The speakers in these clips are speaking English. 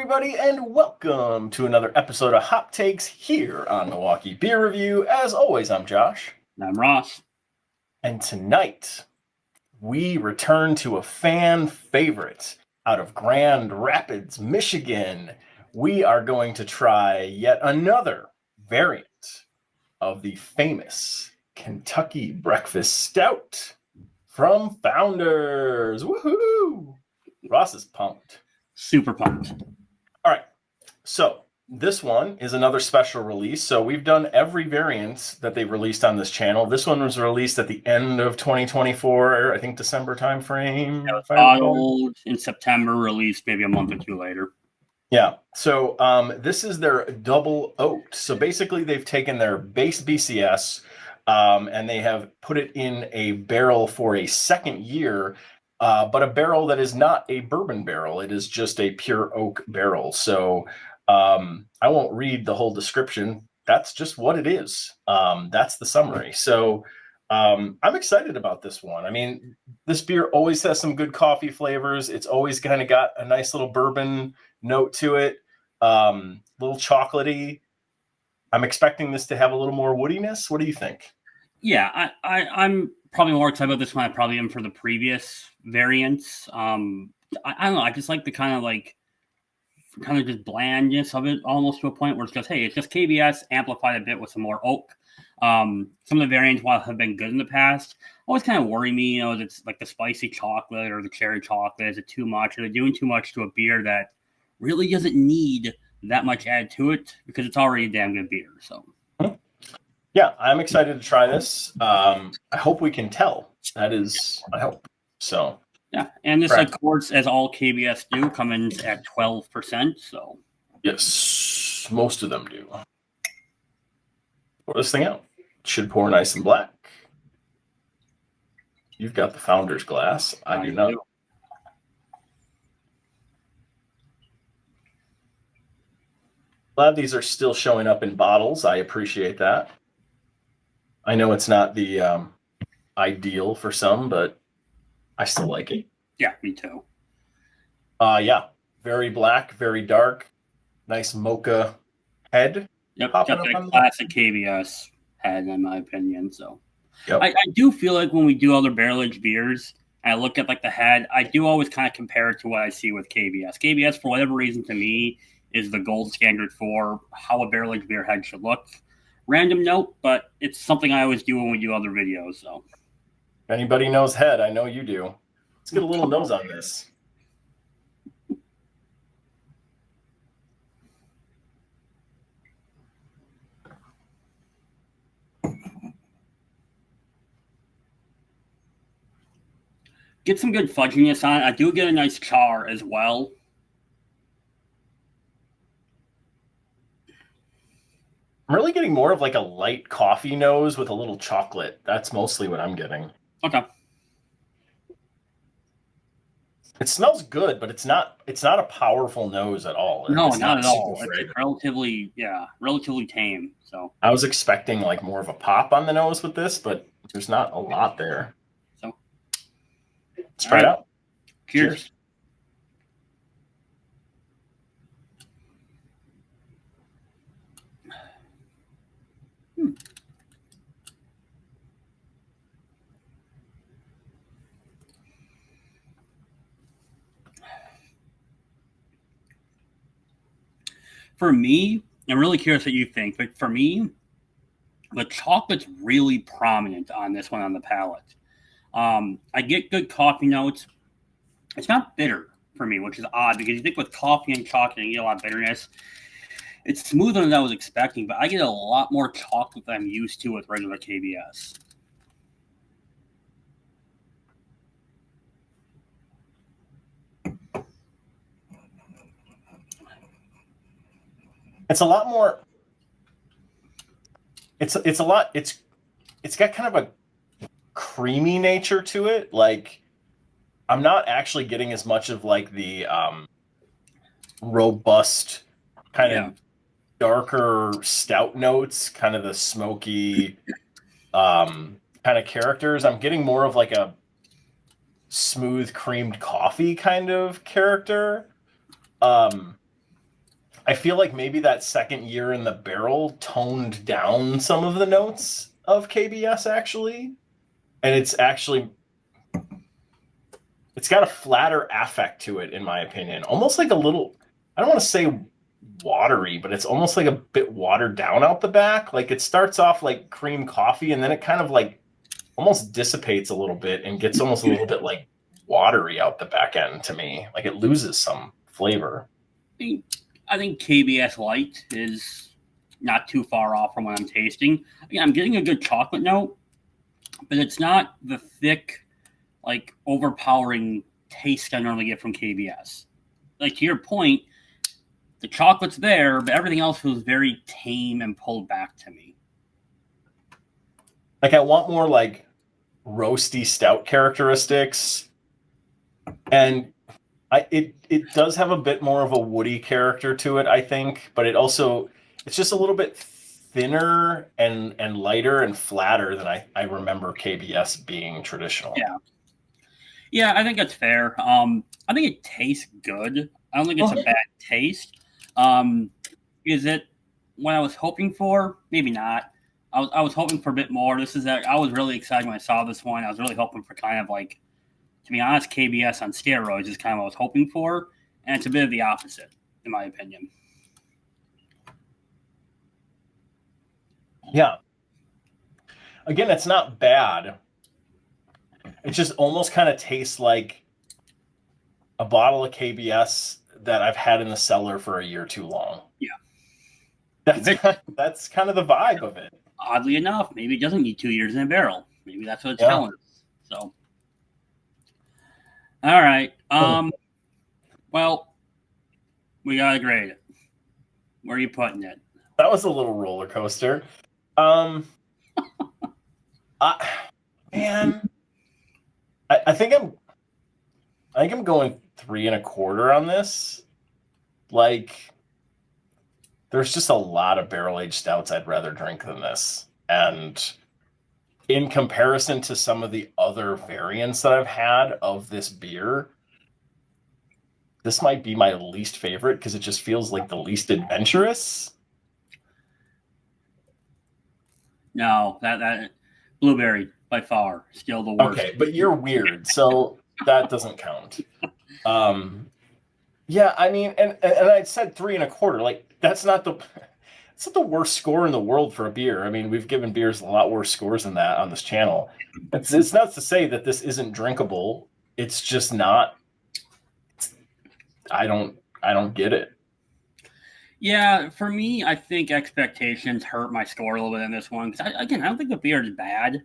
everybody, and welcome to another episode of Hop Takes here on Milwaukee Beer Review. As always, I'm Josh. I'm Ross. And tonight, we return to a fan favorite out of Grand Rapids, Michigan. We are going to try yet another variant of the famous Kentucky Breakfast Stout from Founders. Woohoo! Ross is pumped. Super pumped. All right, so this one is another special release. So we've done every variant that they've released on this channel. This one was released at the end of 2024, I think December timeframe. It was bottled in September, released maybe a month or two later. Yeah, so this is their double oaked. So basically they've taken their base BCS and they have put it in a barrel for a second year. But a barrel that is not a bourbon barrel. It is just a pure oak barrel. So I won't read the whole description. That's just what it is. That's the summary. So I'm excited about this one. I mean, this beer always has some good coffee flavors. It's always kind of got a nice little bourbon note to it, little chocolatey. I'm expecting this to have a little more woodiness. What do you think? Yeah, I'm probably more excited about this one. I probably am for the previous variants. I don't know. I just like the kind of just blandness of it, almost to a point where it's just, hey, it's just KBS amplified a bit with some more oak. Some of the variants, while have been good in the past, always kind of worry me. It's like the spicy chocolate or the cherry chocolate. Is it too much? Are they doing too much to a beer that really doesn't need that much added to it because it's already a damn good beer? So. Yeah, I'm excited to try this. I hope we can tell. That is, I hope. So yeah, and this, of course, as all KBS do, come in at 12%. So yes, most of them do. Pour this thing out. It should pour nice and black. You've got the Founder's glass. I do not. Glad these are still showing up in bottles. I appreciate that. I know it's not the ideal for some, but I still like it. Yeah, me too. Yeah, very black, very dark, nice mocha head. Yep, just a classic KBS head, in my opinion. So, yep. I do feel like when we do other barrel-aged beers, and I look at like the head, I do always kind of compare it to what I see with KBS. KBS, for whatever reason, to me, is the gold standard for how a barrel-aged beer head should look. Random note, but it's something I always do when we do other videos. So, if anybody knows head, I know you do. Let's get a little nose on this. Get some good fudginess on it. I do get a nice char as well. I'm really getting more of like a light coffee nose with a little chocolate. That's mostly what I'm getting. Okay. It smells good, but it's not a powerful nose at all. No, not at all. It's relatively tame. So I was expecting like more of a pop on the nose with this, but there's not a lot there. So let's try it out. Cheers. For me, I'm really curious what you think, but for me, the chocolate's really prominent on this one on the palate. I get good coffee notes. It's not bitter for me, which is odd because you think with coffee and chocolate, you get a lot of bitterness. It's smoother than I was expecting, but I get a lot more chocolate than I'm used to with regular KBS. It's a lot more. It's got kind of a creamy nature to it. Like I'm not actually getting as much of like the robust kind of darker stout notes, kind of the smoky kind of characters. I'm getting more of like a smooth creamed coffee kind of character. I feel like maybe that second year in the barrel toned down some of the notes of KBS actually. And it's got a flatter affect to it, in my opinion. Almost like a little, I don't want to say watery, but it's almost like a bit watered down out the back. Like it starts off like cream coffee and then it kind of like almost dissipates a little bit and gets almost a little bit like watery out the back end to me. Like it loses some flavor. I think KBS Light is not too far off from what I'm tasting. Again, I'm getting a good chocolate note, but it's not the thick, like overpowering taste I normally get from KBS. Like to your point, the chocolate's there, but everything else feels very tame and pulled back to me. Like I want more like roasty stout characteristics, and it does have a bit more of a woody character to it, I think, but it's just a little bit thinner and lighter and flatter than I remember KBS being traditional. Yeah, I think that's fair. I think it tastes good. I don't think it's a bad taste. Is it what I was hoping for? Maybe not. I was hoping for a bit more. I was really excited when I saw this one. I was really hoping for kind of like, to be honest, KBS on steroids is kind of what I was hoping for, and it's a bit of the opposite, in my opinion. Yeah. Again, it's not bad. It just almost kind of tastes like a bottle of KBS that I've had in the cellar for a year too long. Yeah. That's kind of the vibe of it. Oddly enough, maybe it doesn't need 2 years in a barrel. Maybe that's what it's telling us. So, all right. Well, we gotta grade it. Where are you putting it? That was a little roller coaster. Man, I think I'm going 3.25 on this. Like, there's just a lot of barrel-aged stouts I'd rather drink than this. And in comparison to some of the other variants that I've had of this beer, this might be my least favorite because it just feels like the least adventurous. No, that blueberry by far still the worst. Okay, but you're weird, so that doesn't count. Yeah, I mean, and I said 3.25. Like that's not the worst score in the world for a beer. I mean, we've given beers a lot worse scores than that on this channel. It's not to say that this isn't drinkable. It's just not. I don't get it. Yeah, for me, I think expectations hurt my score a little bit in this one. Because I don't think the beer is bad,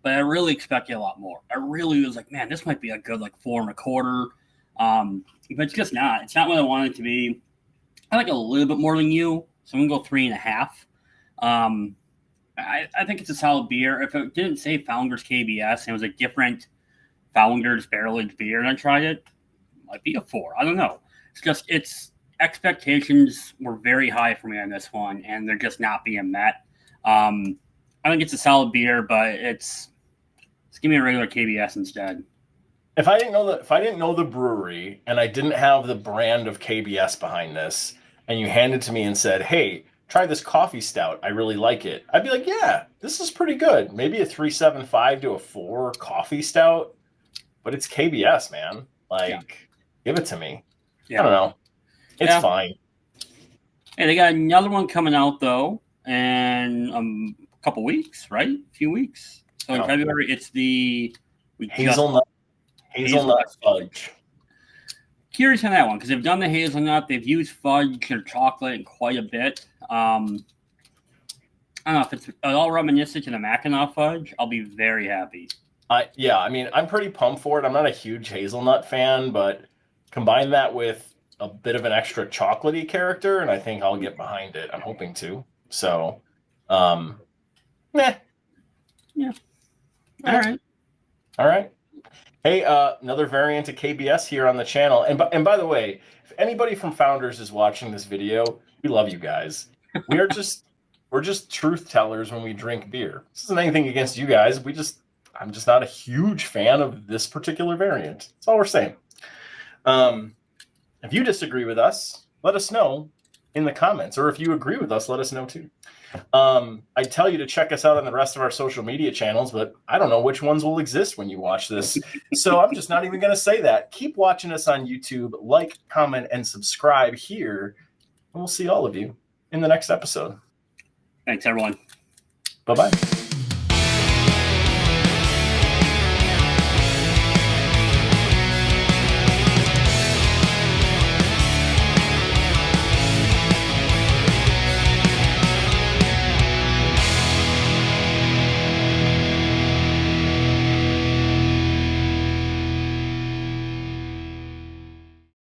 but I really expected a lot more. I really was like, man, this might be a good like 4.25. But it's just not. It's not what I wanted it to be. I like a little bit more than you, so I'm gonna go 3.5. I think it's a solid beer. If it didn't say Founders KBS and it was a different Founders barrel-aged beer and I tried it, it might be a 4. I don't know. It's expectations were very high for me on this one, and they're just not being met. I think it's a solid beer, but let's give me a regular KBS instead. If I didn't know the brewery and I didn't have the brand of KBS behind this, and you handed to me and said, "Hey, try this coffee stout. I really like it," I'd be like, "Yeah, this is pretty good. Maybe a 3.75 to a 4 coffee stout." But it's KBS, man. Like, give it to me. Yeah. I don't know. It's fine. Hey, they got another one coming out though, in a couple weeks, right? A few weeks. So in February, it's the hazelnut fudge. Curious on that one because they've done the hazelnut, they've used fudge or chocolate quite a bit. I don't know if it's at all reminiscent to the Mackinac fudge. I'll be very happy. Yeah, I mean, I'm pretty pumped for it. I'm not a huge hazelnut fan, but combine that with a bit of an extra chocolatey character, and I think I'll get behind it. I'm hoping to. So, Yeah. All right. Hey, another variant of KBS here on the channel. And by the way, if anybody from Founders is watching this video, we love you guys. We're just truth tellers when we drink beer. This isn't anything against you guys. I'm just not a huge fan of this particular variant. That's all we're saying. If you disagree with us, let us know in the comments, or if you agree with us, let us know too. I tell you to check us out on the rest of our social media channels, but I don't know which ones will exist when you watch this. So I'm just not even going to say that. Keep watching us on YouTube, like, comment, and subscribe here. And we'll see all of you in the next episode. Thanks, everyone. Bye-bye.